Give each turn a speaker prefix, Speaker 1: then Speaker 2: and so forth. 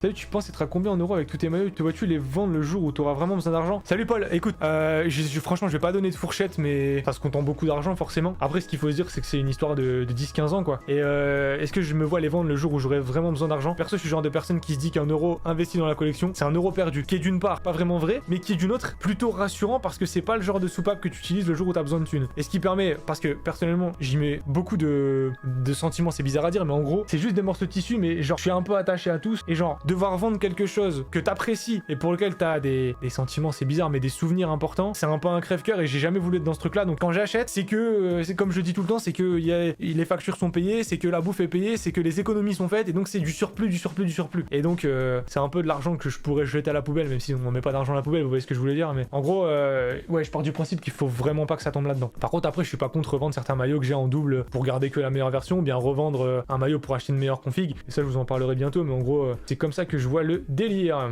Speaker 1: Salut, tu penses être à combien en euros avec tous tes maillots? Te vois-tu les vendre le jour où tu auras vraiment besoin d'argent? Salut Paul, écoute, franchement je vais pas donner de fourchette, mais ça se compte en beaucoup d'argent forcément. Après ce qu'il faut se dire c'est que c'est une histoire de 10-15 ans quoi. Et est-ce que je me vois les vendre le jour où j'aurai vraiment besoin d'argent? Perso je suis le genre de personne qui se dit qu'un euro investi dans la collection c'est un euro perdu, qui est d'une part pas vraiment vrai, mais qui est d'une autre plutôt rassurant parce que c'est pas le genre de soupape que tu utilises le jour où t'as besoin de thunes. Et ce qui permet, parce que personnellement j'y mets beaucoup de sentiments, c'est bizarre à dire, mais en gros c'est juste des morceaux de tissu, mais genre je suis un peu attaché à tous, et genre devoir vendre quelque chose que t'apprécies et pour lequel t'as des sentiments, c'est bizarre, mais des souvenirs importants, c'est un peu un crève-cœur et j'ai jamais voulu être dans ce truc là. Donc quand j'achète, c'est que c'est comme je dis tout le temps, c'est que les factures sont payées, c'est que la bouffe est payée, c'est que les économies sont faites, et donc c'est du surplus. Et donc c'est un peu de l'argent que je pourrais jeter à la poubelle, même si on met pas d'argent à la poubelle, vous voyez ce que je voulais dire. Mais en gros ouais, je pars du principe qu'il faut vraiment pas que ça tombe là-dedans. Par contre après je suis pas contre revendre certains maillots que j'ai en double pour garder que la meilleure version, ou bien revendre un maillot pour acheter une meilleure config, et ça je vous en parlerai bientôt, mais en gros c'est comme ça que je vois le délire.